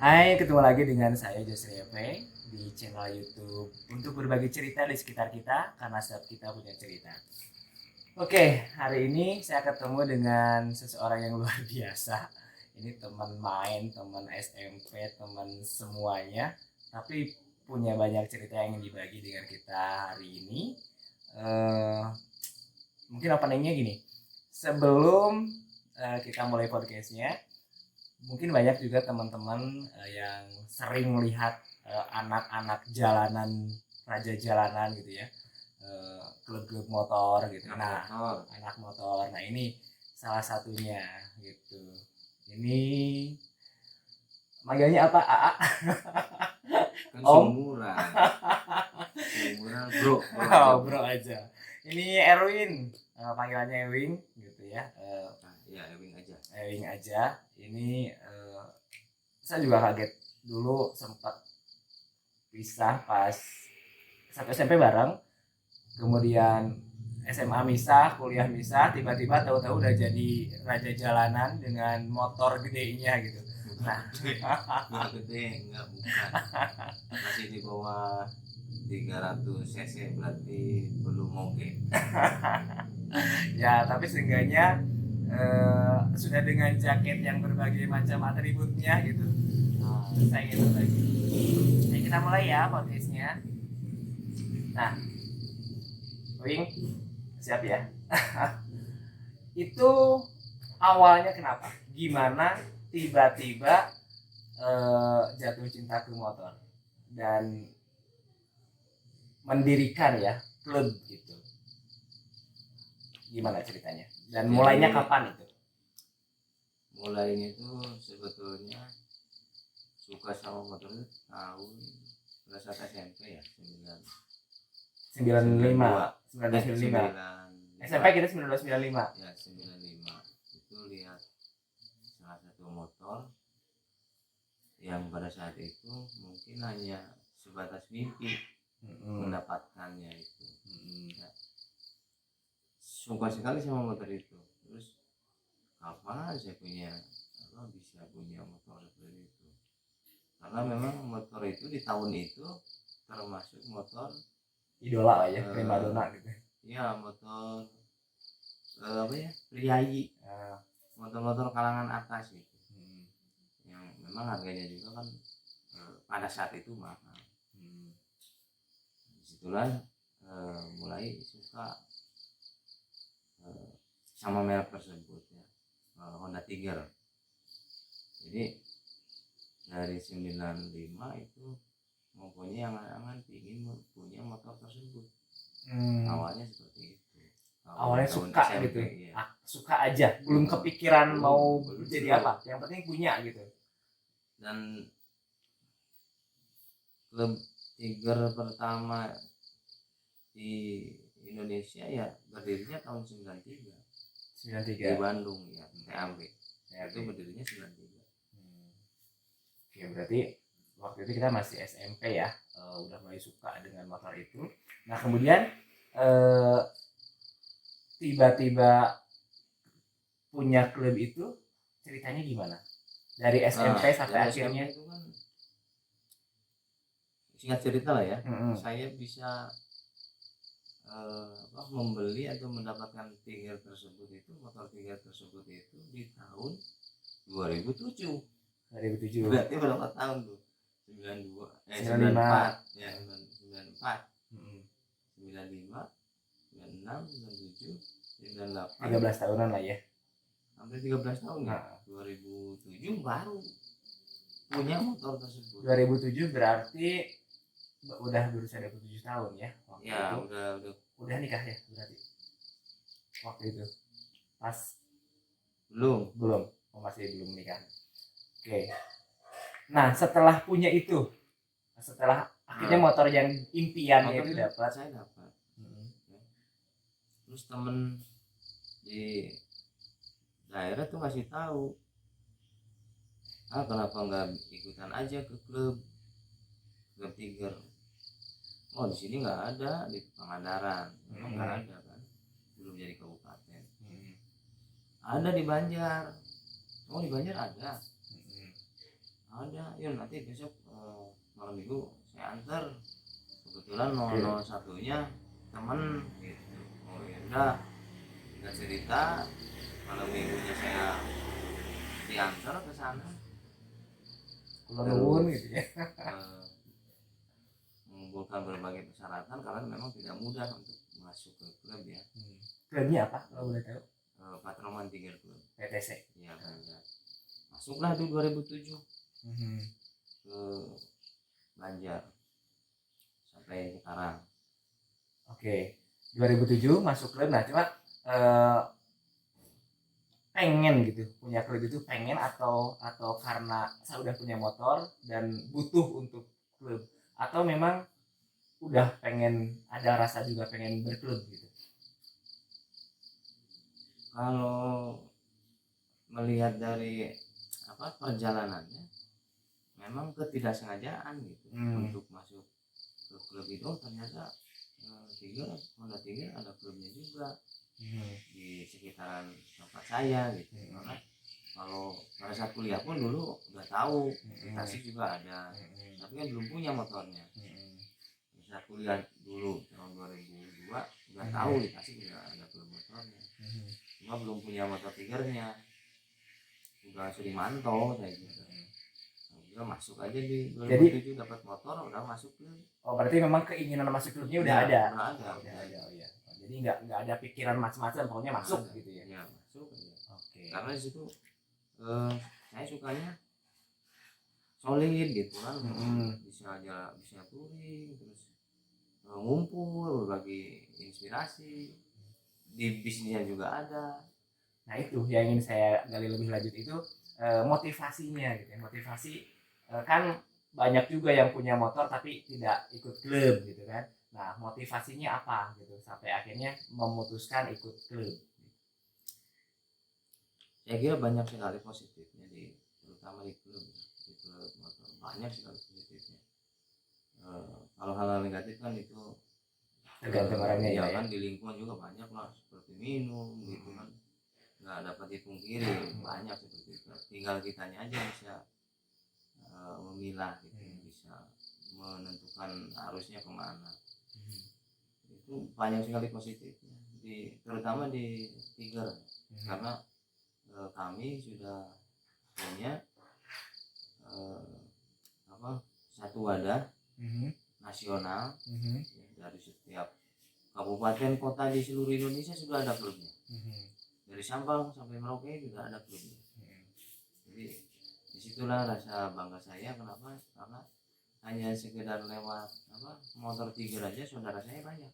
Hai, ketemu lagi dengan saya Josri Epe di channel YouTube untuk berbagi cerita di sekitar kita karena setiap kita punya cerita. Oke, hari ini saya ketemu dengan seseorang yang luar biasa. Ini teman main, teman SMP, teman semuanya, tapi punya banyak cerita yang ingin dibagi dengan kita hari ini. Eh, Mungkin openingnya gini, sebelum kita mulai podcastnya, mungkin banyak juga teman-teman yang sering lihat anak-anak jalanan, raja jalanan gitu ya, klub-klub motor gitu. Anak motor. Nah, ini salah satunya gitu. Ini manggilnya apa? AA? Kan Om? Seumuran bro Bro aja. Ini Erwin, panggilannya Ewing gitu ya. Ya Ewing aja. Ewing aja. Ini saya juga kaget dulu, sempat pisah pas satu SMP bareng, kemudian SMA misah, kuliah misah, tiba-tiba tahu-tahu udah jadi raja jalanan dengan motor gedenya gitu. Nah, nggak gede, nggak bukan, masih di bawah 300 cc, berarti belum moge. Ya, tapi seenggaknya sudah dengan jaket yang berbagai macam atributnya gitu. Saya ingin berbagi. Nah, kita mulai ya podcastnya. Nah, Wing, siap ya? Itu awalnya kenapa? Gimana tiba-tiba jatuh cinta ke motor dan mendirikan ya klub gitu? Gimana ceritanya? Dan mulainya kapan itu? Mulainya itu sebetulnya suka sama motor itu tahun pada saat SMP ya, 95. 1995. SMP kita 1995. Ya, 95. Itu lihat salah satu motor yang pada saat itu mungkin hanya sebatas mimpi mendapatkannya itu. Ya, suka sekali sama motor itu. Terus kapan saya bisa punya motor seperti itu? Karena memang motor itu di tahun itu termasuk motor idola lah ya, primadona gitu. Ya, motor priayi, motor-motor kalangan atas gitu. Yang memang harganya juga kan pada saat itu mahal. Disitulah mulai suka sama merek tersebut ya, Honda Tiger. Jadi dari 95 itu mempunyai angan-angan ingin punya motor tersebut. Awalnya seperti itu. Awalnya suka SMP, gitu ya. Suka aja, belum kepikiran mau jadi apa, yang penting punya gitu. Dan klub Tiger pertama di Indonesia ya berdirinya tahun 93 di Bandung ya, TAB. Itu berdirinya 93. Oke, berarti waktu itu kita masih SMP ya, udah mulai suka dengan motor itu. Nah, kemudian tiba-tiba punya klub itu, ceritanya gimana? Dari SMP sampai akhirnya itu kan, singkat cerita lah ya, saya bisa membeli atau mendapatkan Tiger tersebut itu, motor Tiger tersebut itu di tahun 2007. Berarti berapa tahun tuh? 94 ya, 94, 95, 96, 97, 98, 13 tahunan lah ya, hampir 13 tahun ya. 2007 baru punya motor tersebut. 2007 berarti udah berusia 27 tahun ya waktu ya, itu. Udah nikah ya berarti waktu itu? Pas belum masih belum nikah. Oke. Nah, setelah punya itu, setelah akhirnya motor yang impiannya itu dapat, saya dapat. Terus temen di daerah tuh ngasih tahu, kenapa nggak ikutan aja ke klub Tiger? Oh, di sini nggak ada, di Pangandaran memang nggak ada kan, belum jadi kabupaten. Ada di Banjar. Oh, di Banjar ada. ada ya nanti besok malam minggu saya antar, kebetulan 001-nya temen gitu. Oh ya udah, nggak cerita, malam minggunya saya diantar ke sana. Kalau nuwun gitu ya. eh, mengumpulkan berbagai persyaratan karena memang tidak mudah untuk masuk ke klub ya. Klubnya apa kalau boleh tahu? Patroman Tiger Club PTC. ya Banjar. Masuklah itu 2007 ke Banjar sampai sekarang. Oke, 2007 masuk klub. Nah, cuma pengen gitu punya klub itu, pengen atau karena saya udah punya motor dan butuh untuk klub, atau memang udah pengen, ada rasa juga pengen berklub gitu? Kalau melihat dari perjalanannya, memang ketidaksengajaan gitu untuk masuk ke klub itu. Ternyata Honda Tiger ada klubnya juga di sekitaran tempat saya gitu. Karena kalau pada saat kuliah pun dulu udah tahu di Tasik juga ada, tapi kan belum punya motornya. Pada saat kuliah dulu tahun 2002 udah tahu di Tasik udah ada klub motornya, cuma belum punya motor Tigernya. Udah sering mantau saya gitu. Udah masuk aja di 2007, dapat motor udah masuk klub. Oh, berarti memang keinginan masuk klubnya udah ada. Udah ada. Oh, ya. Jadi nggak ada pikiran macam-macam, pokoknya masuk gitu ya. Ya masuk aja. Oke. Karena di situ saya sukanya solid gitu kan. Bisa touring, terus ngumpul, berbagi inspirasi, di bisnisnya juga ada. Nah, itu yang ingin saya gali lebih lanjut, itu motivasinya gitu ya. Motivasi kan banyak juga yang punya motor tapi tidak ikut klub gitu kan. Nah, motivasinya apa gitu sampai akhirnya memutuskan ikut klub? Saya kira banyak sekali positifnya, terutama di klub motor, banyak sekali positifnya. Kalau hal-hal negatif kan itu tergantung orangnya ya, kan. Di lingkungan juga banyak lah, seperti minum gitu kan, nggak dapat dipungkiri, banyak seperti itu. Tinggal kitanya aja bisa memilah gitu, bisa menentukan arusnya kemana. Itu banyak sekali positifnya, terutama di Tiger. Karena kami sudah punya satu wadah nasional. Dari setiap kabupaten kota di seluruh Indonesia sudah ada klubnya. Dari Sabang sampai Merauke juga ada klubnya. Jadi disitulah rasa bangga saya. Kenapa? Karena hanya sekedar lewat motor Tiger aja saudara saya banyak.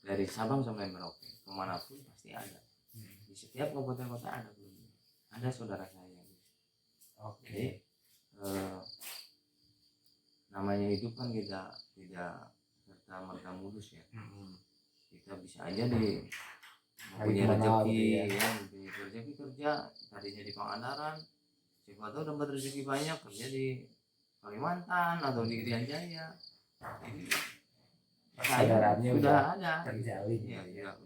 Dari Sabang sampai Merauke, kemanapun pasti ada. Di setiap kabupaten kota ada klubnya, ada saudara saya. Oke. Namanya hidup kan tidak serta merta mulus ya. Kita bisa aja punya rezeki ya, kerja tadinya di Pangandaran, siapa tahu dapat rezeki banyak kerja di Kalimantan atau di Irian Jaya. Jadi kesadarannya sudah ada terjalin ya,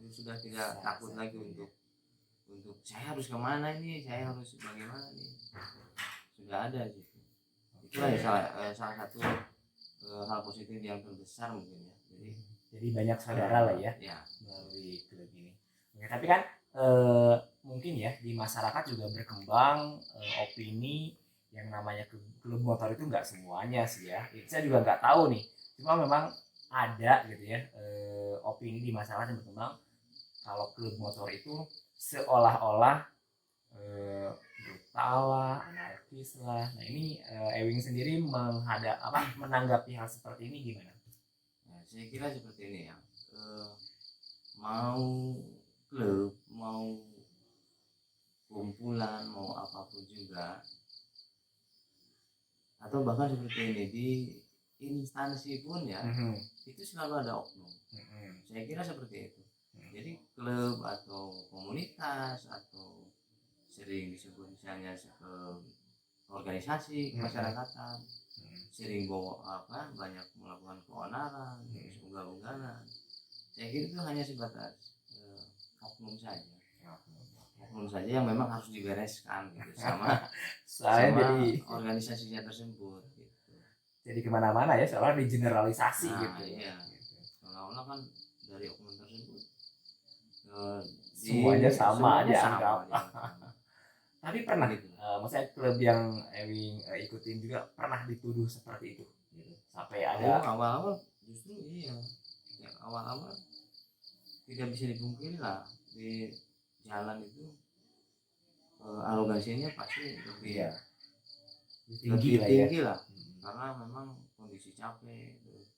sudah tidak takut lagi untuk saya harus kemana nih, saya harus bagaimana nih, sudah ada gitu. Itu salah satu hal positif yang terbesar mungkin ya. Jadi banyak saudara lah ya melalui klub ini. Oke, tapi kan mungkin ya di masyarakat juga berkembang opini yang namanya klub motor itu nggak semuanya sih ya. Saya juga nggak tahu nih, cuma memang ada gitu ya opini di masyarakat yang berkembang kalau klub motor itu seolah-olah brutal lah, anarkis lah. Nah, ini Ewing sendiri menanggapi hal seperti ini gimana? Nah, saya kira seperti ini ya. Mau klub, mau kumpulan, mau apapun juga, atau bahkan seperti ini di instansi pun ya, itu selalu ada oknum. Saya kira seperti itu. Jadi klub atau komunitas atau sering disebut misalnya organisasi kemasyarakatan, sering bawa banyak melakukan keonaran, ugal-ugalan. Saya kira itu hanya sebatas oknum saja. oknum saja yang memang harus dibereskan gitu sama Soalnya sama jadi organisasinya tersebut gitu. jadi kemana-mana ya, soalnya digeneralisasi Nah, gitu. iya. Gitu. Seolah-olah kan dari oknum tersebut Semuanya sama semuanya dianggap. dianggap. Tapi pernah, Gitu. maksudnya klub yang Ewing ikutin juga pernah dituduh seperti itu, gitu. Sampai Oh, ada awal-awal justru iya. Ya, awal-awal tidak bisa dipungkiri lah di jalan itu arogansinya pasti lebih ya, tinggi lah ya. tinggi lah. Karena memang kondisi capek terus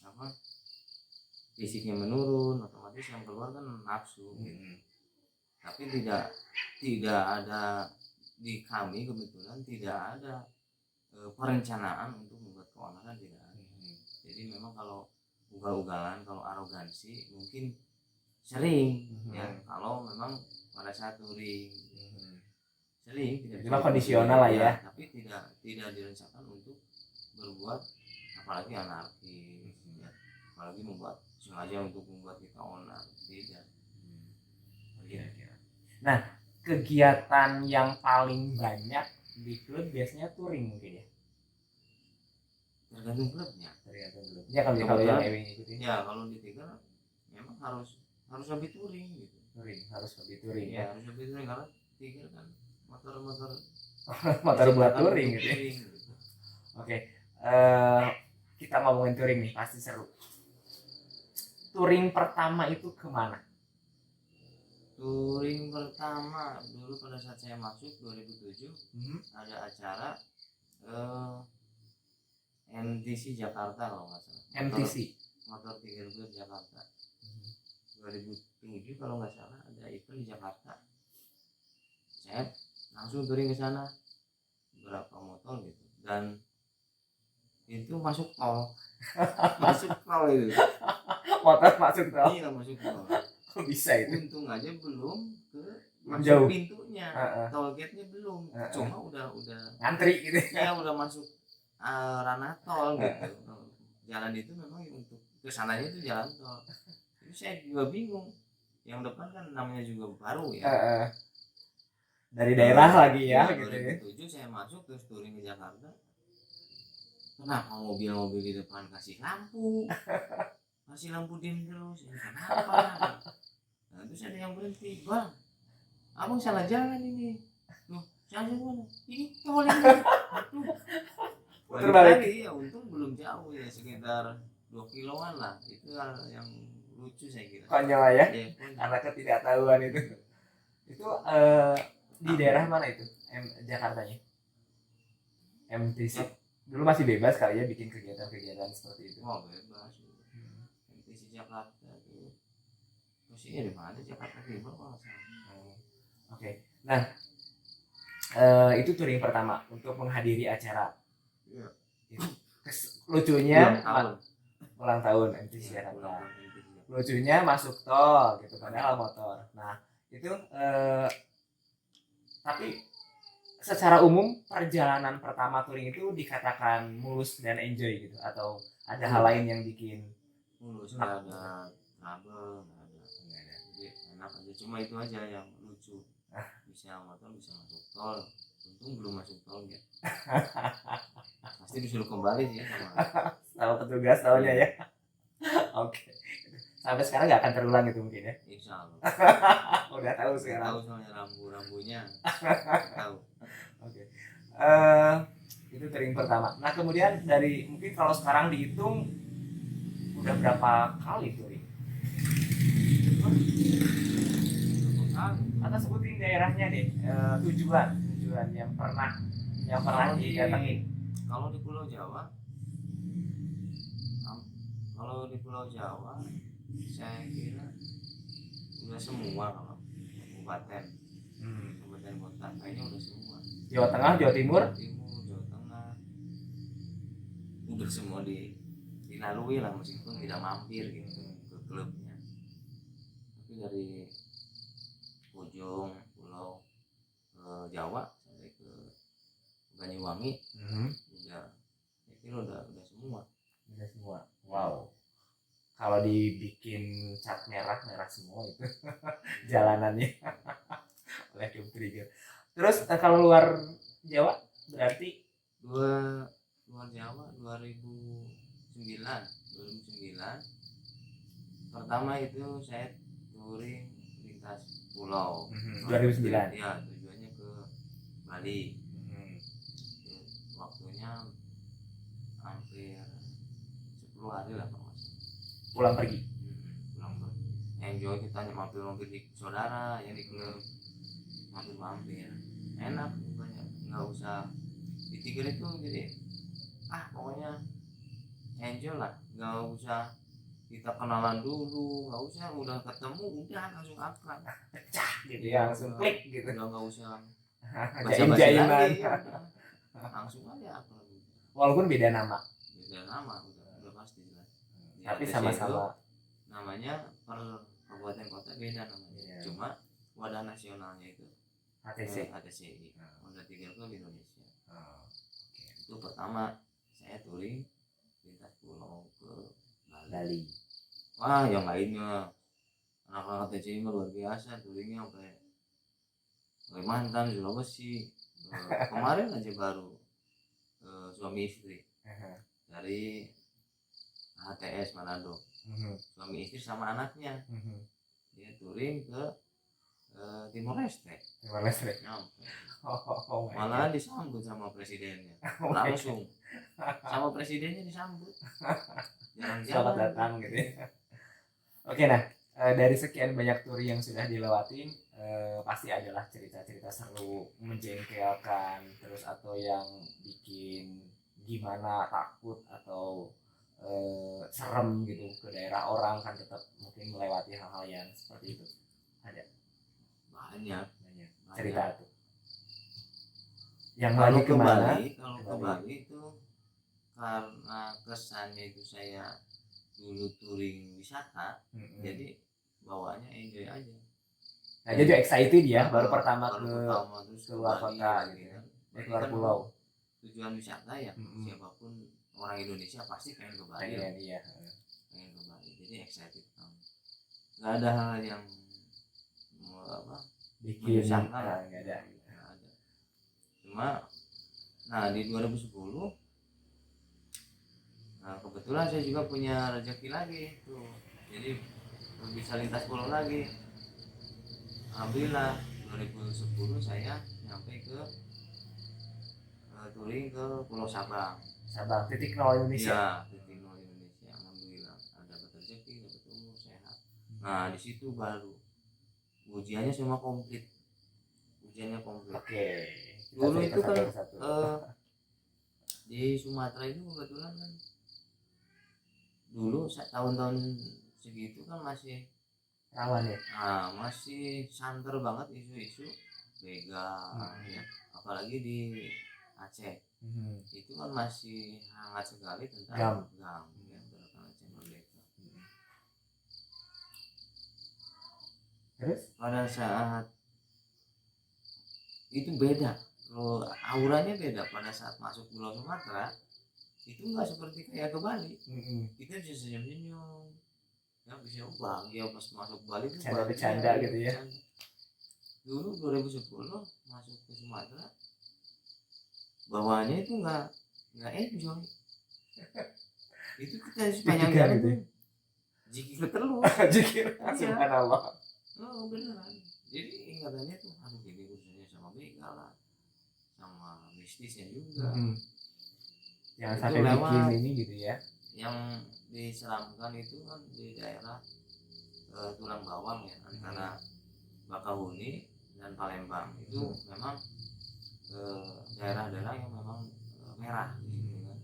apa fisiknya menurun, otomatis yang keluar kan nafsu gitu. Tapi tidak ada di kami kebetulan tidak ada perencanaan untuk membuat keonaran, tidak ada. Jadi memang kalau ugal-ugalan, kalau arogansi mungkin sering ya, kalau memang pada saat touring sering tidak Cuma kondisional lah ya. tapi tidak direncanakan untuk berbuat apalagi anarkis ya, apalagi membuat sengaja untuk membuat kita onar, tidak. Nah, kegiatan yang paling banyak di klub biasanya touring mungkin ya. Tergantung klubnya. Ya kalau yang Ewing ikutin. Ya kalau di Tiger memang harus lebih touring gitu. Harus lebih touring ya. Harus lebih touring karena Tiger kan motor motor buat touring gitu. Gitu. Oke. Kita ngomongin touring nih, pasti seru. Touring pertama itu kemana? Touring pertama dulu pada saat saya masuk 2007 ada acara MTC Jakarta kalau nggak salah. MTC Motor Tiger Club Jakarta. 2007 kalau nggak salah ada event di Jakarta. Saya langsung touring ke sana berapa motor gitu dan itu masuk tol. Masuk tol itu. Motor masuk tol. Iya masuk tol. Kok bisa itu? Untung aja belum ke jauh pintunya. Tol gate-nya belum. Cuma udah ngantri gitu. Ya udah masuk ranah tol gitu. Jalan itu memang untuk kesananya itu jalan tol. Jadi saya juga bingung. Yang depan kan namanya juga baru ya. Dari daerah lagi ya, gitu ya. 2007 saya masuk terus touring ke Jakarta. Kenapa mobil-mobil di depan kasih lampu? Kasih lampu dim terus. Ini kenapa? Nah, terus ada yang berhenti, "Bang, abang salah jalan ini." Loh, salah jalan mana? Ini tol ini. Terbalik ya, untung belum jauh ya, sekitar 2 kiloan lah. Itu yang lucu saya kira. Konyol ya, konyol. karena ketidaktahuan itu. Itu di daerah mana itu? Jakartanya? MTC. Dulu masih bebas kali ya bikin kegiatan-kegiatan seperti itu. Oh, bebas. MTC Jakarta tuh. Posisinya di mana? Jakarta Timur kalau salah. Oke. Nah, itu touring pertama untuk menghadiri acara. Iya. Lucunya ulang tahun MTC Jakarta. Lucunya masuk tol gitu padahal motor. Nah, itu tapi secara umum perjalanan pertama touring itu dikatakan mulus dan enjoy gitu atau ada hal lain yang bikin mulus? Nggak ada trouble, nggak ada. Jadi enak aja, cuma itu aja yang lucu. Bisa motor bisa masuk tol, untung belum masuk tol ya. Pasti disuruh kembali sih sama petugas tahunya ya. Oke. Sampai sekarang nggak akan terulang itu mungkin ya. Insya Allah. Udah tahu sekarang. Tahu soalnya rambu-rambunya. Tahu. Oke. Itu touring pertama. Nah kemudian dari mungkin kalau sekarang dihitung udah berapa kali touring? Atau sebutin daerahnya deh, tujuan yang pernah didatengin. Kalau di Pulau Jawa, saya kira udah semua. Kalau kabupaten kota kayaknya udah semua. Jawa Tengah, Jawa Timur, Jawa Tengah udah semua dilalui lah, meskipun tidak mampir gitu ke klubnya. Tapi dari ujung pulau Jawa sampai ke Banyuwangi udah, saya kira udah semua. Wow. kalau dibikin cat merah semua itu jalanannya oleh Kim Trigger. Terus kalau luar Jawa berarti luar Jawa 2009 pertama itu saya touring lintas pulau. 2009 ya, tujuannya ke Bali. Waktunya hampir 10 hari lah Pak Mas. pulang pergi. Pulang pergi enjoy, kita mampir di saudara yang di klub, mampir enak, banyak nggak usah dipikir itu. Jadi pokoknya enjoy lah, nggak usah kita kenalan dulu, nggak usah, udah ketemu udah langsung akrab, Pecah gitu ya, langsung klik gitu. nggak usah Jaim-jaiman. lagi, ya, langsung aja akrab. Walaupun beda nama udah pasti lah. Tapi sama-sama namanya per kabupaten kota beda namanya. Yeah. Cuma wadah nasionalnya itu HTC. Honda Tiger Club Indonesia. Okay. Itu pertama saya touring lintas pulau ke Bali. Wah, yang lainnya anak-anak TCI luar biasa, touringnya sampai Kalimantan, Sulawesi. Kemarin aja baru suami istri dari HTS Manado. Suami istri sama anaknya dia touring ke Timor Leste. Malah disambut sama presidennya. Langsung sama presidennya disambut. Selamat datang gitu ya. Oke, nah dari sekian banyak tour yang sudah dilewatin, pasti adalah cerita-cerita seru, menjengkelkan, terus atau yang bikin gimana, takut atau serem gitu ke daerah orang, kan tetap mungkin melewati hal-hal yang seperti itu. Ada banyak cerita tuh. Yang kalau lagi ke kemana? Kalau ke Bali itu karena kesannya itu saya dulu touring wisata, jadi bawaannya enjoy aja. Nah, jadi excited ya, baru pertama terus keluar kota gitu ya, keluar pulau. Tujuan wisata ya, siapapun orang Indonesia pasti pengen ke Bali. Pengen ke Bali, jadi excited banget. Nggak ada hal yang bikin menyusahkan, nggak ada. Cuma di 2010 kebetulan saya juga punya rezeki lagi tuh, jadi bisa lintas pulau lagi. Alhamdulillah 2010 saya nyampe ke touring ke Pulau Sabang, titik nol Indonesia. Alhamdulillah dapat rezeki, dapat umur sehat. Nah di situ baru ujiannya semua komplit. Oke. Dulu itu kan di Sumatera itu kebetulan kan dulu tahun-tahun segitu kan masih rawan ya. Masih santer banget isu-isu begal, ya. Apalagi di Aceh. Itu kan masih hangat sekali tentang gam ya, gerakan Aceh Merdeka. Terus pada saat itu beda, auranya beda. Pada saat masuk Pulau Sumatera itu nggak seperti kayak ke Bali. Kita bisa senyum-senyum, ya bisa bahagia pas masuk Bali itu bercanda gitu ya. Dulu 2010 masuk ke Sumatera, bawaannya itu nggak enjoy. Itu kita sepanjang jalan tuh jikir terus. Subhanallah. Beneran. Jadi ingatannya tuh aduh ini urusannya sama begal lah, sama bisnisnya juga. Jangan sampai bikin ini gitu ya. Yang diseramkan itu kan di daerah Tulang Bawang ya, antara Bakahuni dan Palembang. Itu memang daerah-daerah yang memang merah gitu kan.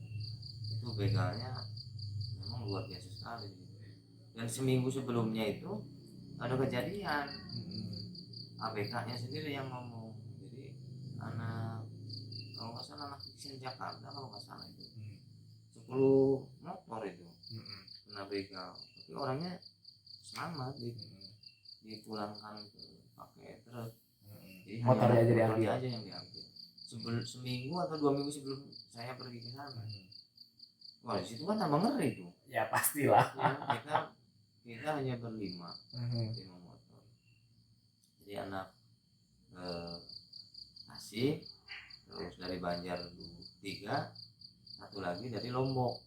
Itu begalnya memang luar biasa sekali gitu. Dan seminggu sebelumnya itu ada kejadian, ABK-nya sendiri yang ngomong. Jadi kalau nggak salah anak Iksan Jakarta, kalau nggak salah itu 10 motor itu kena begal, tapi orangnya selamat, dipulangkan pakai truk. Jadi motornya aja diambil. Seminggu atau 2 minggu sebelum saya pergi ke sana. Wah di situ kan tambah ngeri tuh. Ya pastilah. Ya, kita hanya berlima, lima motor. Jadi anak Tasik, terus dari Banjar 3, satu lagi dari Lombok.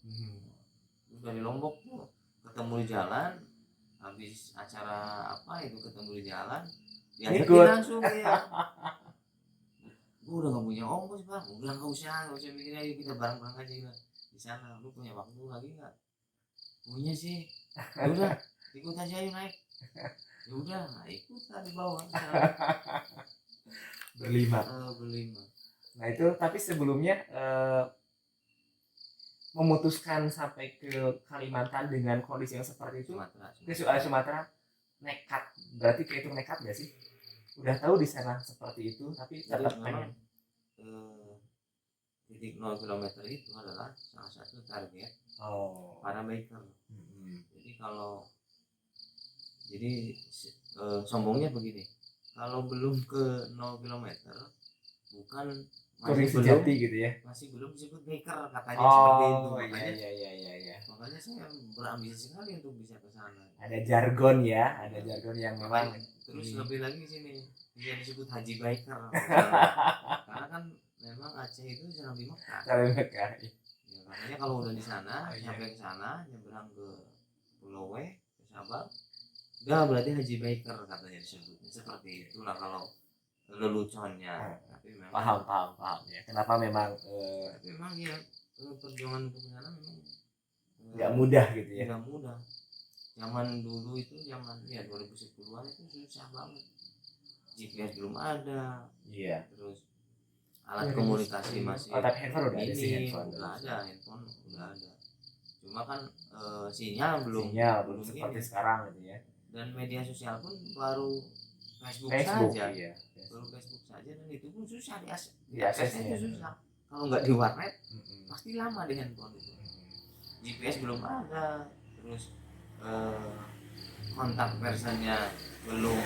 Terus dari Lombok tuh ketemu di jalan, habis acara apa itu ketemu di jalan, diajakin Ikut. langsung ya. Gue udah gak punya ongkos bang, udah gak usah mikirnya, ayo kita bareng-bareng aja lah di sana. Lu punya waktu lagi nggak? Punya sih. Ya udah ikut aja, ayo naik. Ya udah nah, ikut lah di bawah Berlima. Berlima. Nah itu tapi sebelumnya memutuskan sampai ke Kalimantan dengan kondisi yang seperti itu, ke Sumatera nekat, berarti kayak itu nekat gak sih? Udah tahu di sana seperti itu tapi tetap pengen. Titik 0 km itu adalah salah satu target para biker. Jadi kalau sombongnya begini, kalau belum ke 0 km bukan touring sejati gitu ya, masih belum disebut biker katanya. Seperti itu. Makanya iya. Makanya saya berambisi sekali untuk bisa ke sana. Ada jargon ya, ada jargon yang memang terus lebih lagi di sini bisa disebut haji biker. Karena kan memang Aceh itu jarang di Mekah. Ya, makanya kalau udah di sana, sampai ke sana, nyebrang ke Pulau W, ke Sabang, udah berarti haji biker katanya disebutnya. Seperti itulah kalau leluconnya. Tapi memang paham ya. Kenapa memang tapi memang ya perjuangan untuk ke sana memang nggak mudah gitu ya. Nggak mudah. Zaman dulu itu zaman ya 2010-an itu susah banget. GPS belum ada. Iya. Terus alat komunikasi masih tapi handphone udah ada sih, handphone udah ada. Cuma kan sinyal belum seperti ini. Sekarang gitu ya. Dan media sosial pun baru Facebook saja. Iya. Baru Facebook saja dan itu pun susah diaksesnya itu susah. Kalau nggak di warnet pasti lama di handphone itu. GPS belum ada, terus kontak personnya belum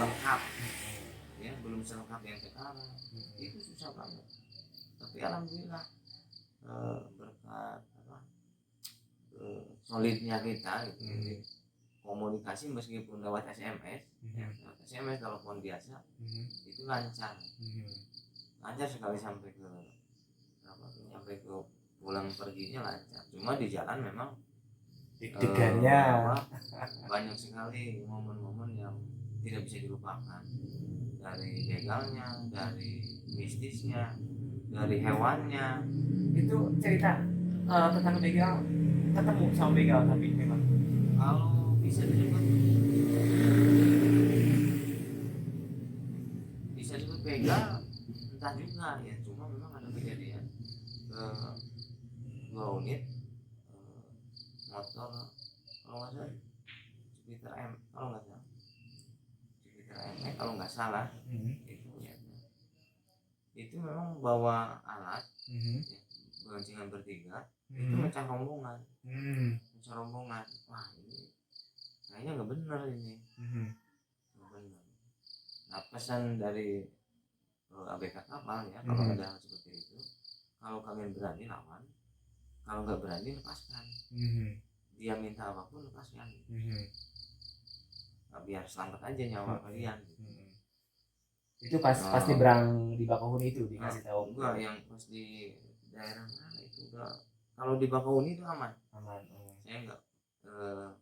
lengkap, ya belum selengkap yang sekarang. Itu susah banget. Tapi alhamdulillah berkat solidnya kita gitu. Komunikasi meskipun lewat SMS, SMS telepon biasa, itu lancar sekali sampai ke pulang perginya lancar. Cuma di jalan memang deg-degannya banyak sekali momen-momen yang tidak bisa dilupakan, dari begalnya, dari mistisnya, dari hewannya. Itu cerita tentang begal, ketemu sama begal tapi memang kalau bisa disebut begal entah juga ya, cuma memang ada kejadian ke 2 unit motor kalau nggak salah Jupiter M kalau nggak salah itu memang bawa alat boncengan bertiga, itu mecah rombongan. Wah ini kayaknya nggak benar ini. Nggak benar. Nah pesan dari ABK kapal ya, kalau ada seperti itu, kalau kalian berani lawan, kalau nggak berani lepaskan. Dia minta apapun lepaskan. Nah, biar selamat aja nyawa kalian. Itu pas nyebrang di Bakauheni itu dikasih tahu. Enggak, yang pas di daerah mana itu udah. Kalau di Bakauheni itu aman. Saya enggak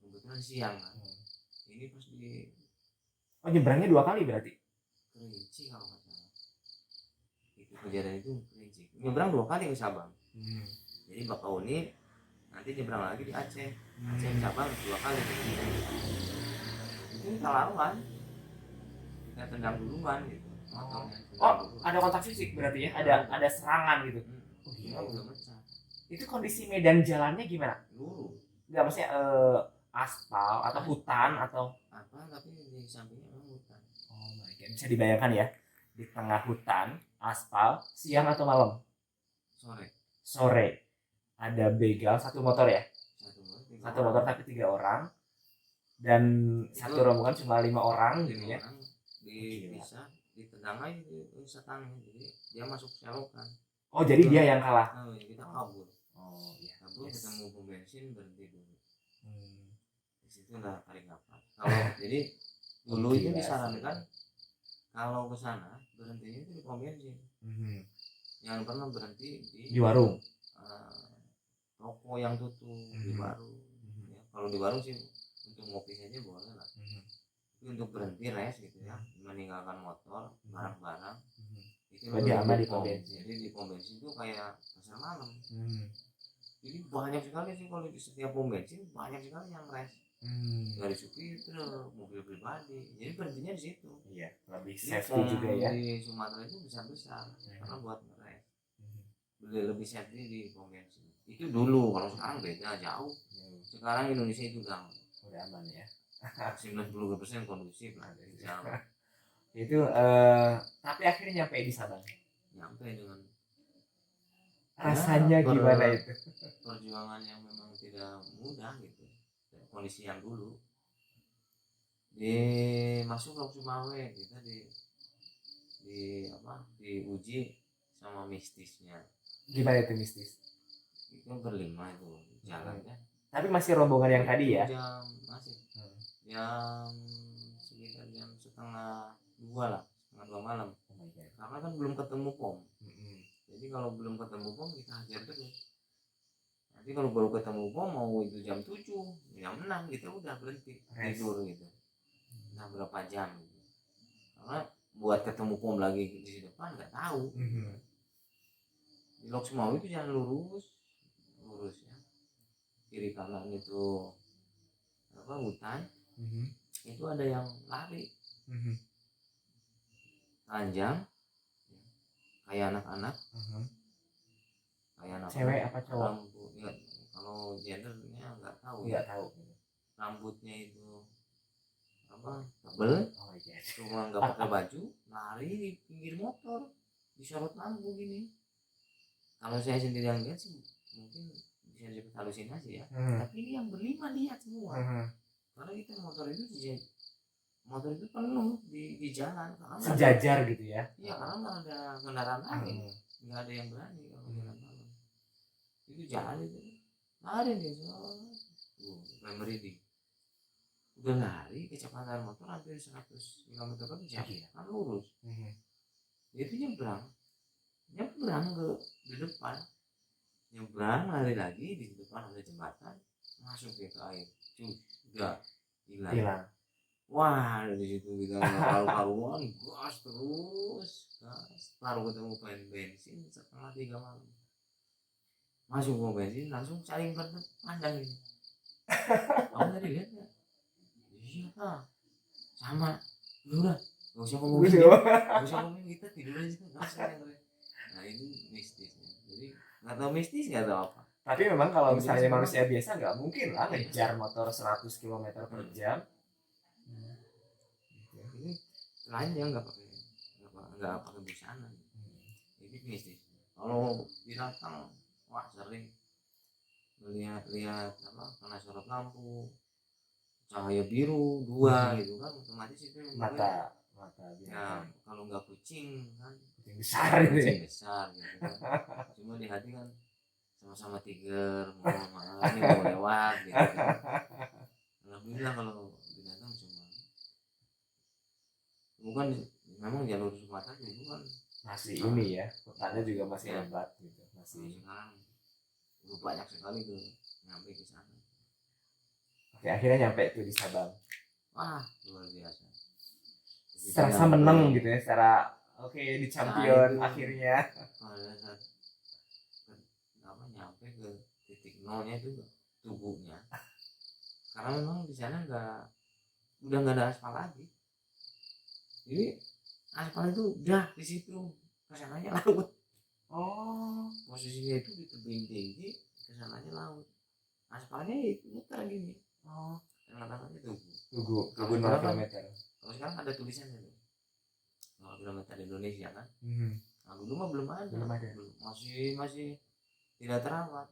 kebetulan siang kan. Ini pas di nyebrangnya 2 kali berarti. Kerinci kalau nggak salah. Itu kejadian itu Kerinci. Nyebrang 2 kali ke Sabang. Jadi Bakauheni nanti nyebrang lagi di Aceh. Aceh Sabang 2 kali. Itu kita lawan. Kita tendang duluan gitu. Ada kontak fisik berarti ya? Ada serangan gitu. Udah mecah. Itu kondisi medan jalannya gimana? Lurus. Enggak, maksudnya aspal atau hutan atau apa, tapi di sampingnya memang hutan. Oh my god, bisa dibayangkan ya, di tengah hutan, aspal, siang atau malam? Sore. Ada begal, satu motor ya? Satu motor tapi 3 orang. Dan satu rombongan cuma 5 orang gitu ya? Bisa ditendang aja di setang, jadi dia masuk selokan. Oh jadi dia yang kalah? Kita kabur. Oh iya. Lalu Yes. ketemu pom bensin berhenti dulu. Hmm. Di situ lah tarik nafas. Kalau jadi dulu itu Gila disarankan sih. kalau ke sana berhentinya itu di pom bensin. Mhm. Jangan pernah berhenti Di warung. Toko yang tutup, di warung. Ya, kalau di warung sih untuk ngopi saja boleh lah. Tapi untuk berhenti rest gitu ya, meninggalkan motor, barang-barang, itu Lebih lebih aman di di pom pom. bensin. Jadi di pom bensin itu kayak pasar malam. Jadi banyak sekali sih kalau di setiap pom bensin banyak sekali yang rest. Dari supir, mobil pribadi. Jadi berhentinya di situ. Iya, lebih Jadi safety pom juga ya. di Sumatera itu besar-besar karena buat ngerest. Lebih safety di pom bensin. Itu dulu, kalau sekarang beda jauh. Sekarang Indonesia itu udah aman ya. 90% kondusif lah, jauh. Itu tapi akhirnya nyampe di Sabang. Nyampe dengan Rasanya gimana itu? perjuangan yang memang tidak mudah gitu. Kondisi yang dulu di masuk ke Sumawe kita diuji sama mistisnya. Gimana itu mistis? Itu berlima itu jalannya. Tapi masih rombongan yang tadi ya? Jam sekitar jam setengah 2 lah, setengah 2 malam. Karena kan belum ketemu pom. Jadi kalau belum ketemu pom kita hajar terus. Nanti kalau baru ketemu pom mau itu jam 7, jam 6 kita udah berhenti tidur gitu. Nah berapa jam gitu. Karena buat ketemu pom lagi di depan nggak tahu. Di Lok Sumawe itu jalan lurus ya. Kiri kanan itu hutan. Itu ada yang lari. Panjang. Kayak anak-anak. Kayak anak-anak. Cewek apa cowok? Ya, kalau gendernya nggak tahu. Nggak tahu. Rambutnya itu tebel. Cuma nggak pakai baju, lari di pinggir motor, disorot lampu gini. Kalau saya sendiri yang lihat sih mungkin bisa disebut halusinasi ya. Tapi ini yang berlima lihat semua. Karena kita motor itu penuh di jalan. Karena sejajar gitu ya? Iya, karena nggak ada kendaraan lain, nggak ada yang berani kalau jalan malam. Itu jalan itu lari nih, merinding. Udah lari kecepatan motor hampir 100 km per jam, kan lurus. Itu nyebrang ke di depan, nyebrang lari lagi di depan ada jembatan, masuk ke air, udah hilang. Wah dari situ kita karu-karuan gas terus, baru ketemu bensin setengah 3 malam. Masuk ke bensin langsung saling berpandang ini. Kamu tadi lihat nggak? Iya sama. Udah nggak usah ngomongin kita tidur aja. Nah itu mistisnya. Jadi nggak tahu mistis nggak tahu apa. Tapi memang kalau misalnya manusia biasa nggak mungkin lah ngejar motor 100 km per jam. Ini lainnya nggak pakai busana. Ini mistis. Kalau binatang wah sering lihat kena sorot lampu, cahaya biru 2 gitu kan, otomatis itu mata ya. Kalau nggak kucing kan besar gitu ya. Cuma di hati kan sama-sama tiger ini mau lewat gitu kan. Alhamdulillah kalau binatang cuma bukan memang jalur Sumatera itu kan masih ini ya, hutannya juga masih lebat gitu, masih sekarang banyak sekali tuh nyampe ke sana. Oke, akhirnya nyampe tuh di Sabang. Wah luar biasa. Serasa menang gitu ya, secara di champion akhirnya. Pada saat nyampe ke titik nolnya itu tubuhnya, karena memang di sana udah nggak ada aspal lagi. Jadi aspal itu udah di situ, kesananya laut. Posisinya itu di tebing tinggi, kesananya laut. Aspalnya itu muter gini. Tengah-tengahnya tugu 0 km. Kalau sekarang ada tulisannya tuh 0 km Indonesia kan. Nah dulu mah belum ada. Masih tidak terawat.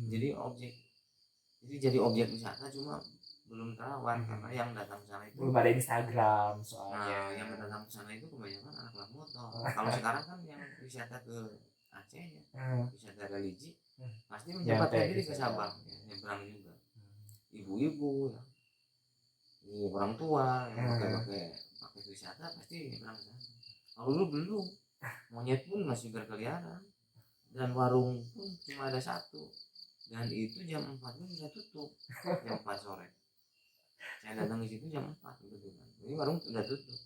Jadi objek wisata cuma belum terawat karena yang datang ke sana itu belum ada Instagram soalnya. Nah, yang datang ke sana itu kebanyakan anak motor. Kalau sekarang kan yang wisata ke Aceh ya, Hmm. wisata religi, Hmm. pasti menyempatkan Nyampe diri ke ke Sabang. Sabang, ya, nyebrang juga. Ibu-ibu, ya, orang tua yang pakai wisata pasti nyebrang ke sana. Kalau dulu belum, monyet pun masih berkeliaran dan warung pun cuma ada satu, dan itu jam 4 pun sudah tutup, jam 4 sore. Saya datang di situ jam 4 kebetulan, ini warung sudah tutup.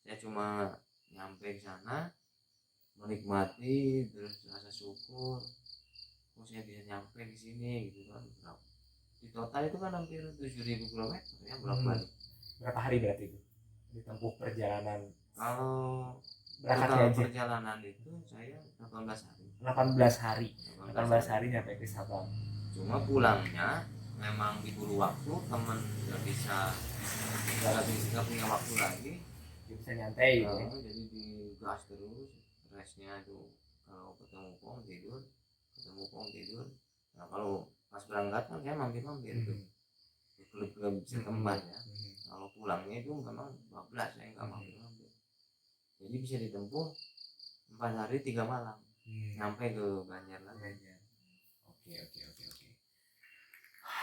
Saya cuma nyampe ke sana, menikmati, terus rasa syukur, oh saya bisa nyampe di sini gitu kan. Di total itu kan hampir 7.000 kilometer ya, bolak-balik. Berapa hari berarti itu ditempuh perjalanan Kalau berangkatnya total aja? perjalanan itu saya 18 hari. 18 hari. 18 18 hari nyampe ke Sabang. Cuma pulangnya memang diburu waktu, temen nggak punya waktu lagi, Bisa nyantai gitu ya. jadi digas terus. Restnya itu kalau ketemu pom tidur, nah kalau pas berangkat kan saya mampir tuh ke klub-klub setempat ya. Kalau pulangnya itu memang 14, saya nggak mampir, jadi bisa ditempuh 4 hari 3 malam sampai ke Banjar lagi. Oke.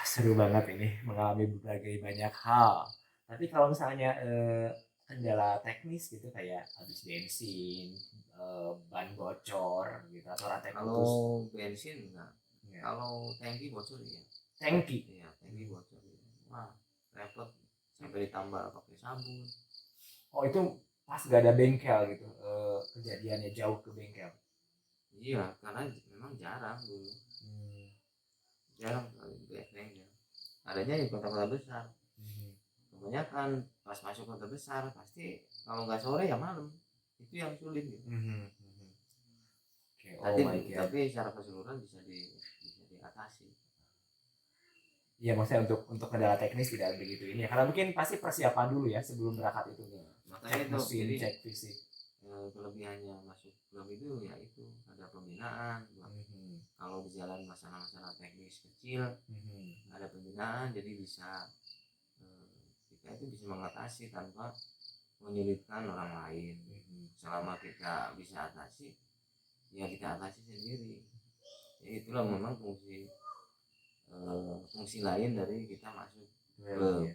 Seru banget ini, mengalami berbagai banyak hal. Tapi kalau misalnya kendala teknis gitu kayak habis bensin, ban bocor gitu atau rantai putus. Kalau bensin enggak, Ya. kalau tangki bocor ya. Tangki. Iya, tangki bocor. Wah, repot, sampai ditambah pakai sabun. Oh itu pas gak ada bengkel gitu, kejadiannya jauh ke bengkel. Iya, karena memang jarang dulu. Jarang sekali bengkel. Adanya di kota-kota besar. Kebanyakan pas masuk kota besar pasti kalau nggak sore ya malam. Itu yang sulit gitu. Tapi secara keseluruhan bisa diatasi. Iya maksudnya untuk kendala teknis tidak begitu ini ya, karena mungkin pasti persiapan dulu ya sebelum berangkat itu. Makanya Cek itu mesin, jadi cek fisik. kelebihannya masuk klub itu ya itu ada pembinaan. Kalau di jalan masalah-masalah teknis kecil ada pembinaan, jadi bisa kita itu bisa mengatasi tanpa menyulitkan orang lain. Selama kita bisa atasi, ya kita atasi sendiri. Ya itulah memang fungsi lain dari kita masuk klub. Ya.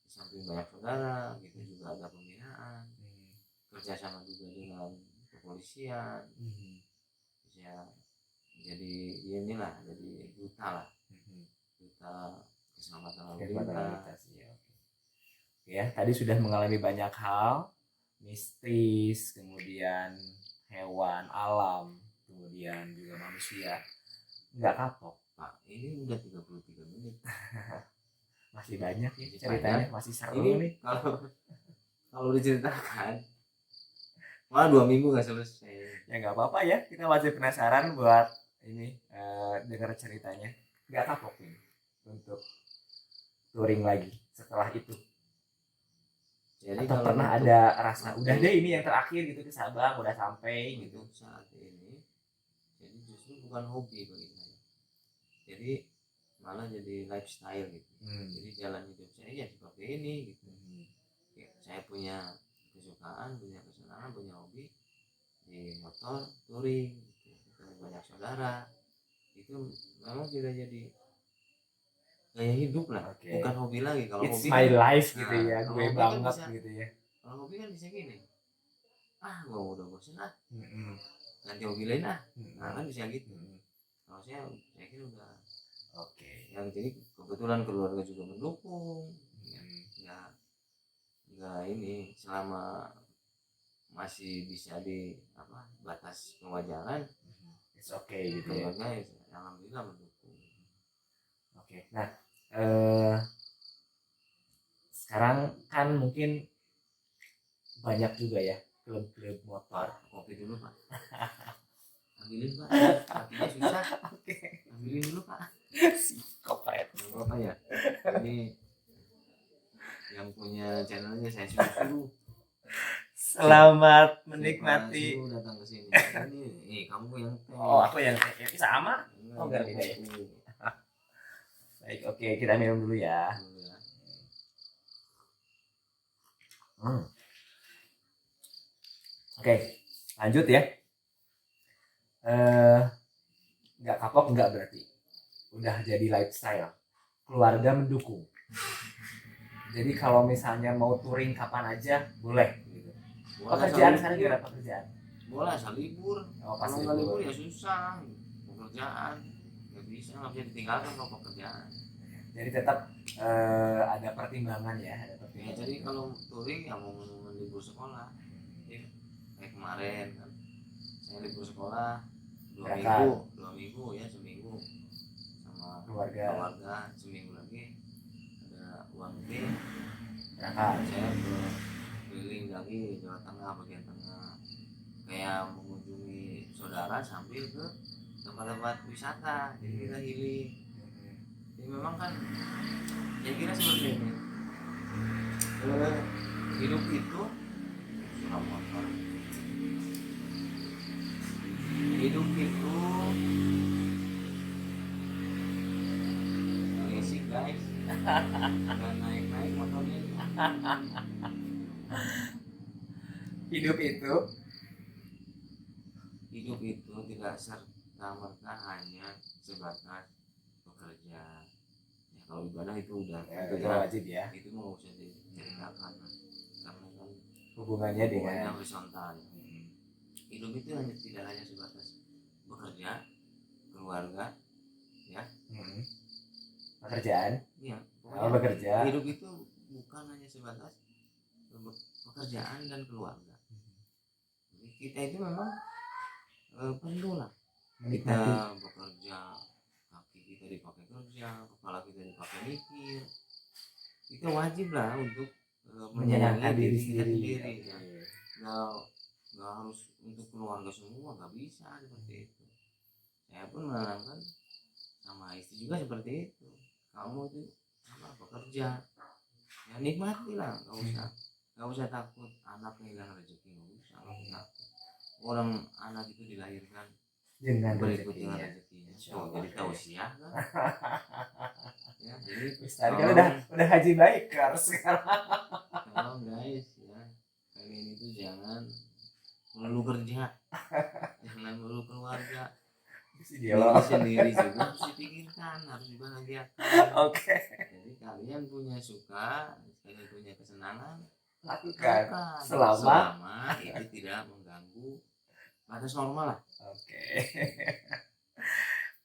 Di samping banyak saudara, kita juga ada pembinaan, kerjasama juga dengan kepolisian. Ya, jadi inilah, jadi duta lah, duta keselamatan lalu lintas. Ya, tadi sudah mengalami banyak hal, mistis, kemudian hewan, alam, kemudian juga manusia. Nggak kapok. Pak, ini udah 33 menit. Masih banyak ya ceritanya, masih seru ini nih. Kalau diceritakan, malah 2 minggu nggak selesai. Ya nggak apa-apa ya, kita masih penasaran buat ini dengar ceritanya. Nggak kapok ini untuk touring lagi setelah itu. Jadi atau pernah ada rasa udah deh ini yang terakhir gitu ke Sabang, udah sampai gitu. Saat ini jadi justru bukan hobi bagi saya, jadi malah jadi lifestyle gitu. Jadi jalan hidup saya ya seperti ini gitu. Ya, saya punya kesukaan, punya kesenangan, punya hobi di motor touring gitu. Ketemu banyak saudara, itu memang sudah jadi gaya hidup lah. Bukan hobi lagi. Kalau it's hobi my kan, life gitu ya, gue banget kan bisa, gitu ya. Kalau hobi kan bisa gini, gue udah bosan ganti hobi lain kan bisa gitu. Kalau saya kira udah yang jadi kebetulan keluarga juga mendukung. Ya ini selama masih bisa di batas kewajaran, it's okay gitu ya. Alhamdulillah mendukung. Nah sekarang kan mungkin banyak juga ya klub-klub motor. Kopi dulu Pak. Ambilin Pak, kakinya susah. Ambilin dulu Pak. Si kopret. Apa ya? Ini yang punya channelnya saya suruh. Selamat menikmati. Datang ke sini. Ini kamu yang Oh aku yang sama. Oh enggak beda ya. Baik, oke, kita minum dulu ya. Oke, lanjut ya. nggak kapok, nggak berarti udah jadi lifestyle, keluarga mendukung. Jadi kalau misalnya mau touring kapan aja boleh gitu. Pekerjaan sekarang gimana pekerjaan? Boleh asal libur. Oh, pas Kalau nggak libur libur. ya susah. Pekerjaan nggak bisa ditinggalkan kalau pekerjaan. Jadi tetap ada pertimbangan ya, ada Ya, pertimbangan. jadi kalau touring ya mau libur sekolah. Ya, kayak kemarin kan, saya libur sekolah 2 minggu ya, seminggu sama keluarga, seminggu lagi ada uang gede. Saya keliling lagi Jawa Tengah, bagian tengah, kayak mengunjungi saudara sambil ke tempat-tempat wisata. Jadi kita healing. Jadi memang kan saya kira seperti ini, hidup itu sudah motor. Hidup itu berisik guys, dan naik motornya. Hidup itu tidak serta merta hanya sebatas bekerja. Ya, kalau ibadah itu udah itu wajib ya. Itu mau usah diceritakan karena kan hubungannya dengan horizontal. Hidup itu tidak hanya sebatas bekerja, keluarga, ya. Pekerjaan. Iya. Bekerja. Hidup itu bukan hanya sebatas pekerjaan dan keluarga. Jadi kita itu memang perlu lah kita bekerja, kaki kita dipakai kerja, kepala kita dipakai mikir. Kita wajib lah untuk menyenangkan diri sendiri. Ya. Nggak harus untuk keluarga semua, nggak bisa seperti itu. Saya pun menanamkan sama istri juga seperti itu. Kamu itu bekerja, ya nikmati lah, nggak usah takut anak kehilangan rezeki, nggak usah takut. Orang anak itu dilahirkan dengan rezekinya. Jadi tausiah kan. Ya, jadi udah haji baik harus sekarang. Tolong guys ya, kalian itu jangan melulu kerja, jangan melulu keluarga. Diri sendiri juga harus dipikirkan, harus dibahagiakan. Oke. Jadi kalian punya suka, kalian punya kesenangan, lakukan selama itu tidak mengganggu batas normal lah. Oke,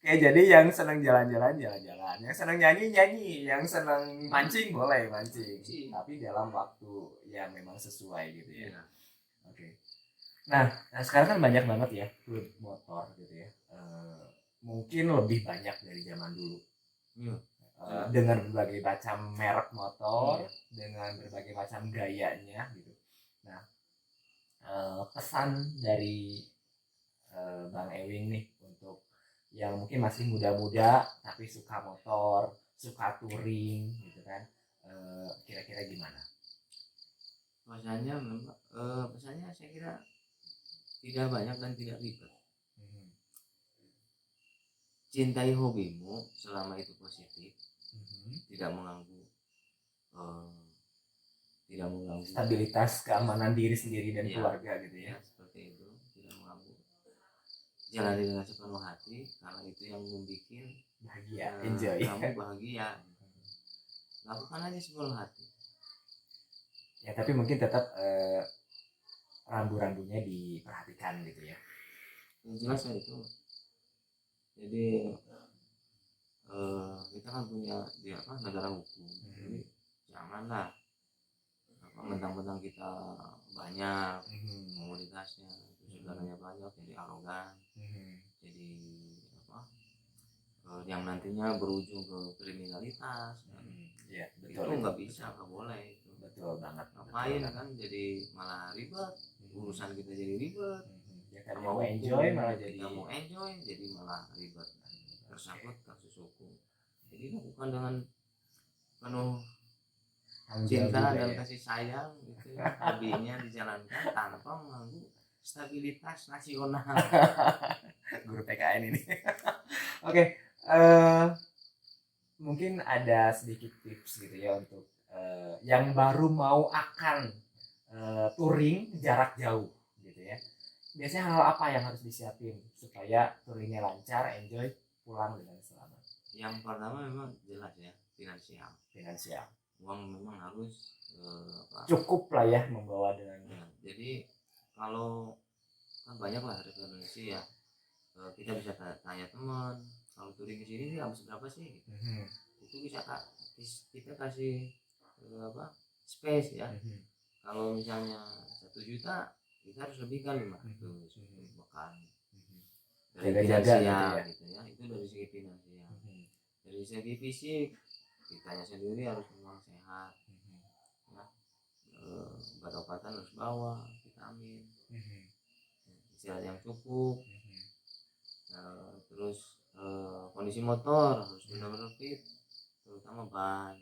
jadi yang senang jalan-jalan, yang senang nyanyi, yang senang mancing boleh mancing, tapi dalam waktu yang memang sesuai gitu ya. Oke. Nah sekarang kan banyak banget ya klub motor gitu ya. Mungkin lebih banyak dari zaman dulu. Dengan berbagai macam merek motor, dengan berbagai macam gayanya gitu. Nah, pesan dari Bang Ewing nih untuk yang mungkin masih muda-muda tapi suka motor, suka touring gitu kan, kira-kira gimana? Pesannya saya kira tidak banyak dan tidak ribet. Cintai hobimu selama itu positif, tidak mengganggu stabilitas keamanan diri sendiri dan keluarga gitu ya. Seperti itu, tidak mengganggu. Jalani dengan sepenuh hati karena itu yang membuat bahagia, enjoy. Kamu bahagia. Lakukan aja sepenuh hati. Ya tapi mungkin tetap rambu-rambunya diperhatikan gitu ya. Yang jelas itu. Jadi kita kan punya negara hukum. Jadi janganlah mentang-mentang kita banyak komoditasnya, segalanya banyak, jadi arogan, jadi yang nantinya berujung ke kriminalitas. Ya, betul, itu nggak bisa, nggak boleh itu. Betul banget. Ngapain kan jadi malah ribet, urusan kita jadi ribet. Kita mau enjoy malah jadi malah ribet, tersangkut kasus hukum. Jadi lakukan dengan penuh cinta dan kasih sayang gitu, hobinya dijalankan tanpa mengganggu stabilitas nasional. Guru PKN ini. Oke, mungkin ada sedikit tips gitu ya untuk yang baru mau akan touring jarak jauh gitu ya. biasanya hal apa yang harus disiapin supaya touringnya lancar, enjoy, pulang dengan selamat? Yang pertama memang jelas ya, Finansial uang memang harus cukup lah ya membawa dengan ya. Jadi kalau kan banyak lah referensi ya, kita bisa tanya teman, kalau touring ke sini habis berapa sih gitu. Itu bisa kita kasih space ya. Kalau misalnya 1 juta kita harus lebihkan 500 untuk makan dari finansial gitu ya. Itu dari segi finansial. Dari segi fisik kitanya sendiri harus memang sehat ya. Obat-obatan harus bawa, vitamin, istirahat yang cukup, terus kondisi motor harus benar-benar fit, terutama ban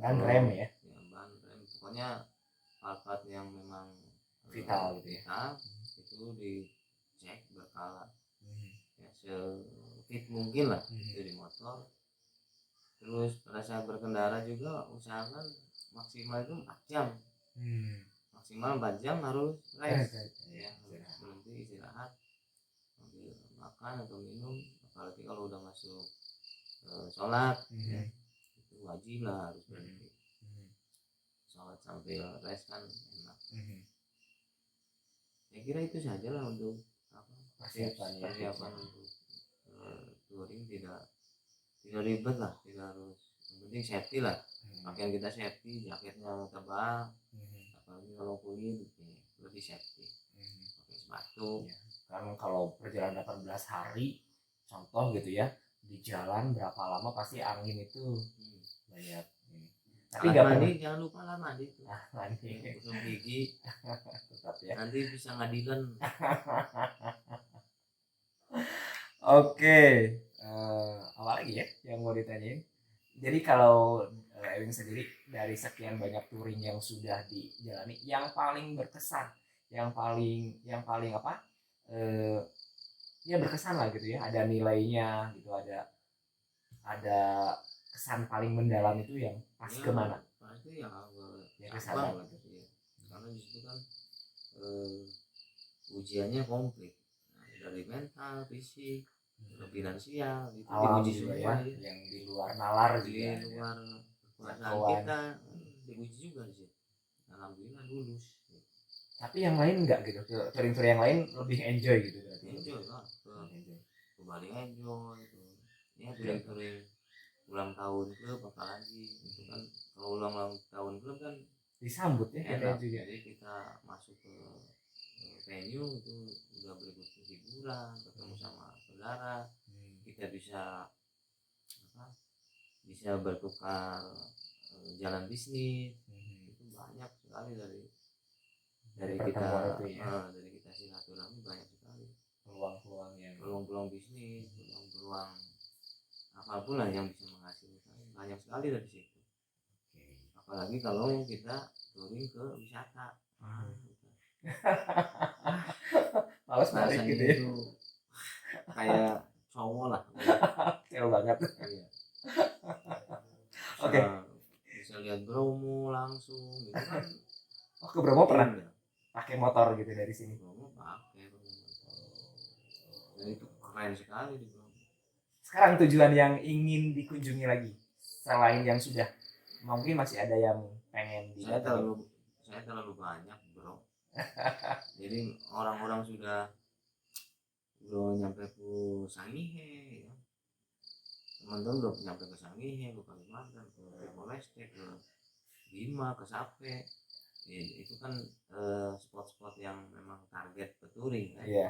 rem ya, ban rem, pokoknya part-part yang memang vital gitu ya. Itu dicek berkala ya, se-fit mungkin lah itu di motor. Terus pada saat berkendara juga usahakan maksimal itu 4 jam, maksimal 4 jam harus rest ya, harus berhenti istirahat, ambil makan atau minum, apalagi kalau udah masuk sholat ya, itu wajib lah harus berhenti sholat sambil rest kan enak. Saya kira itu saja lah untuk persiapan untuk touring, tidak ribet lah, tidak harus, yang penting safety lah. Pakaian kita safety, jaketnya tebal, apalagi kalau kulit lebih safety, pakai sepatu ya. Karena kalau perjalanan 18 hari contoh gitu ya, di jalan berapa lama pasti angin itu banyak. Tapi nggak mandi pernah. Jangan lupa lah mandi tuh. Mandi usung gigi tetap ya, nanti bisa ngadilan. Oke, apa lagi ya yang mau ditanyain? Jadi kalau Ewing sendiri dari sekian banyak touring yang sudah dijalani, yang paling berkesan, yang paling apa? Ya berkesan lah gitu ya, ada nilainya gitu, ada kesan paling mendalam itu yang pas ya, kemana? Pasti ya kesan gitu ya. Karena di situ kan ujiannya komplit, dari mental, fisik, finansial, itu diuji semua ya. Yang di luar nalar di juga, luar kekuasaan kita diuji juga di situ. Alhamdulillah lulus. Tapi yang lain enggak gitu, touring-touring yang lain lebih enjoy gitu berarti. Enjoy lah, ke Bali enjoy itu. Ya touring-touring ulang tahun klub apalagi itu kan, kalau ulang tahun klub kan disambut ya enak juga. Jadi kita masuk ke venue itu udah berikut hiburan, ketemu sama saudara, kita bisa bertukar jalan bisnis, itu banyak sekali dari kita ya. Dari kita silaturahmi banyak sekali peluang bisnis, peluang apapun lah yang bisa menghasilkan, banyak sekali dari situ. Apalagi kalau kita touring ke wisata, males balik gitu ya, itu kayak cowok lah cewek banget. Iya. Oke. Bisa lihat Bromo langsung gitu kan. Ke Bromo pernah pakai motor gitu dari sini? Bromo pakai. Dan itu keren sekali di Bromo. Sekarang tujuan yang ingin dikunjungi lagi selain yang sudah, mungkin masih ada yang pengen dilihat? Saya terlalu banyak bro. Jadi orang-orang sudah nyampe ke Sangihe ya, teman-teman udah nyampe ke Sangihe, ke Kalimantan, ke Timor-Leste, ke Bima, ke Sape ya, itu kan spot-spot yang memang target petouring kan. Iya.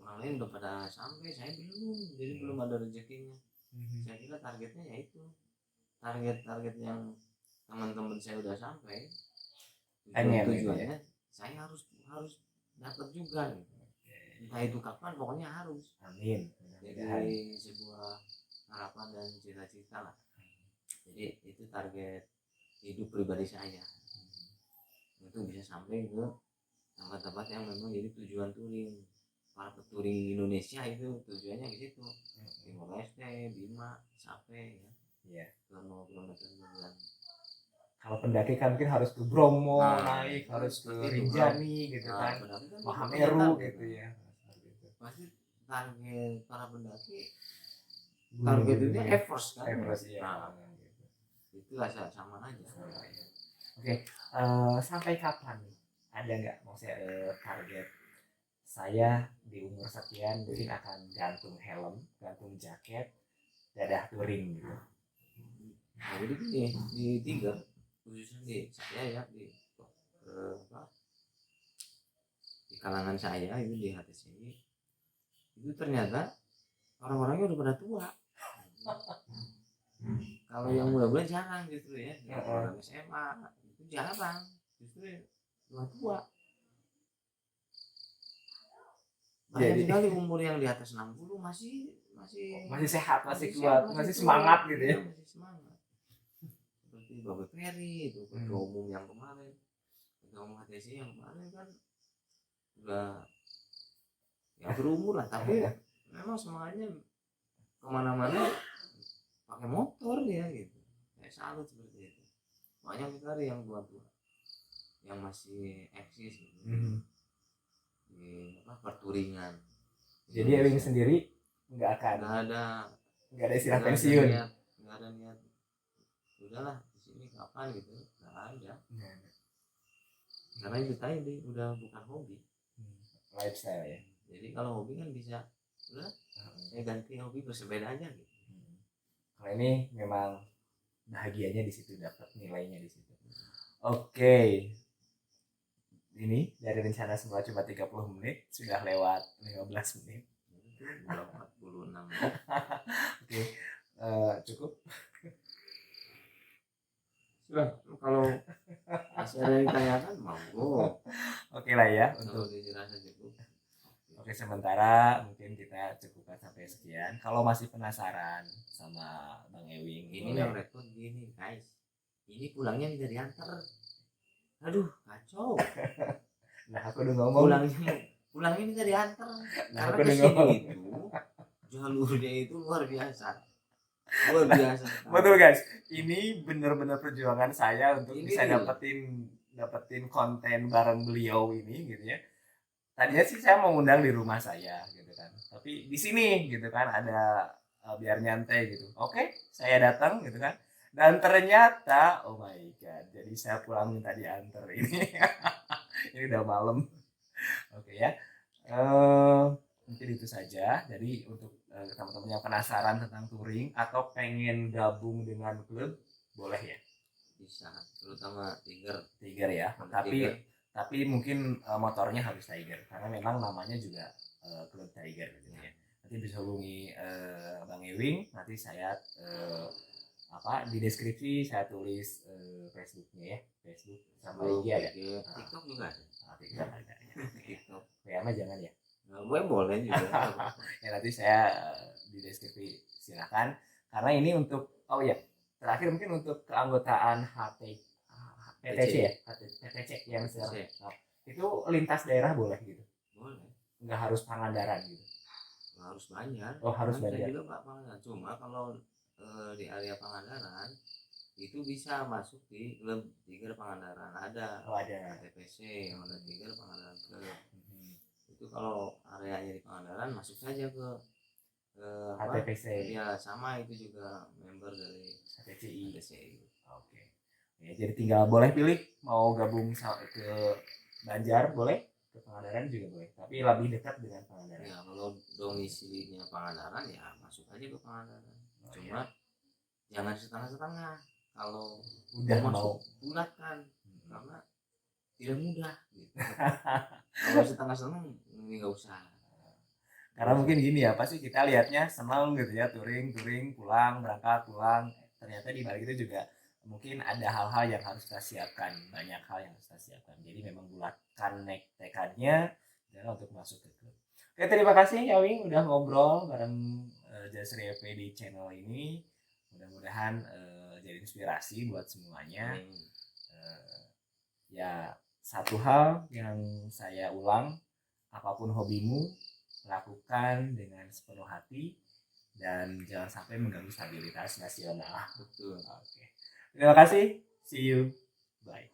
Orang lain udah pada sampai, saya belum, jadi belum ada rezekinya. Saya kira targetnya yaitu target yang teman-teman saya udah sampai, tujuannya saya harus dapat juga gitu. Entah itu kapan, pokoknya harus. Amin. Jadi sebuah harapan dan cita-cita lah. Jadi itu target hidup pribadi saya. Itu bisa sampai ke tempat-tempat yang memang jadi tujuan touring. Para petouring Indonesia itu tujuannya ke situ. Timor-Leste, Bima, Sape ya. Iya. Ke 0 km. Kalau pendaki kan mungkin harus ke Bromo, Nah, naik harus ke seperti itu, Rinjani gitu Nah, kan, pendaki kan Mahameru ternyata gitu ya. Seperti itu. pasti target para pendaki Gunung-gunung targetnya Everest kan. Everest ya. Nah, Gitu. itu rasa sama aja. Sama ya. Oke, sampai kapan nih? Ada nggak maksudnya target saya di umur sekian mungkin akan gantung helm, gantung jaket, dadah touring gitu. Nah, jadi gini, di Tiger khususnya di saya ya apa, di kalangan saya itu di HTCI itu ternyata orang-orangnya udah pada tua. Kalau yang muda-muda jarang justru ya, orang SMA itu jarang, justru tua-tua. Banyak Jadi sekali umur yang di atas 60 masih sehat, masih sehat, kuat, masih semangat gitu ya. Masih semangat. Seperti Bapak Ferry itu ketua umum yang kemarin, ketua umum HTC yang kemarin kan udah ya berumur lah, tapi memang semangatnya kemana-mana pakai motor ya gitu. Saya salut seperti itu. Banyak sekali yang tua-tua yang masih eksis gitu. Di perturingan. Jadi Ewing sendiri nggak ada istilah pensiun. Nggak ada niat. Udahlah di sini kapan gitu, nggak ada. Karena itu tadi udah bukan hobi, lifestyle ya. Jadi kalau hobi kan bisa udah ganti hobi bersepeda aja gitu. Kalau ini memang bahagianya di situ, dapat nilainya di situ. Oke. Ini dari rencana semula cuma 30 menit, sudah lewat 15 menit. Udah 46 menit. Oke. Cukup. Sudah, kalau masih ada yang ditanyakan monggo. Oke lah ya Kalau untuk dirasa cukup. Oke, sementara mungkin kita cukupkan sampai sekian. Kalau masih penasaran sama Bang Ewing, ini yang repot gini guys, ini pulangnya bisa diantar. Aduh kacau. Nah aku udah ngomong pulangnya bisa diantar. Nah, karena kesini itu jalurnya itu luar biasa. Betul guys, ini benar-benar perjuangan saya untuk ini bisa dapetin konten bareng beliau ini gitu ya. Tadinya sih saya mau undang di rumah saya gitu kan, tapi di sini gitu kan ada biar nyantai gitu. Oke, saya datang gitu kan, dan ternyata oh my god, jadi saya pulang minta diantar ini. Ini udah malam. Oke ya, mungkin itu saja. Jadi untuk teman-teman yang penasaran tentang touring atau pengen gabung dengan klub, boleh ya, bisa, terutama Tiger ya. Tapi mungkin motornya harus Tiger karena memang namanya juga klub Tiger gitu ya. Nanti bisa hubungi Bang Ewing, nanti saya di deskripsi saya tulis Facebooknya ya, Facebook sama IG ada. TikTok juga ada. TikTok ada ya. TikTok. WA jangan ya. Gue boleh juga. Ya nanti saya di deskripsi silakan. Karena ini untuk terakhir mungkin untuk keanggotaan PTC ya, PTC yang itu lintas daerah boleh gitu. Boleh. Nggak harus Pangandaran gitu. Harus Banjar. Oh harus Banjar. Juga Pak Pangandaran. Cuma kalau di area Pangandaran itu bisa masuk di klub Tiger Pangandaran ada. Oh ada. TPC yang ada Tiger Pangandaran Club. Itu kalau areanya di Pangandaran masuk saja ke HTPC. Ya sama itu juga member dari HTCI. Oke. Ya, jadi tinggal boleh pilih mau gabung ke Banjar boleh, ke Pangandaran juga boleh. Tapi lebih dekat dengan Pangandaran. Ya kalau domisilinya Pangandaran ya masuk aja ke Pangandaran. Cuma jangan setengah-setengah. Kalau udah mau bulatkan karena tidak mudah gitu. Kalau setengah-setengah ini nggak usah. Karena mungkin gini ya, pasti kita lihatnya senang gitu ya, touring pulang berangkat pulang, ternyata di balik itu juga mungkin ada hal-hal yang harus kita siapkan, banyak hal yang harus kita siapkan. Jadi memang bulatkan tekadnya dan untuk masuk ke klub. Oke, terima kasih ya Wing udah ngobrol bareng Jasri EP di channel ini. Mudah-mudahan jadi inspirasi buat semuanya. Ya satu hal yang saya ulang, apapun hobimu lakukan dengan sepenuh hati dan jangan sampai mengganggu stabilitas nasional. Betul. Oke. Terima kasih. See you. Bye.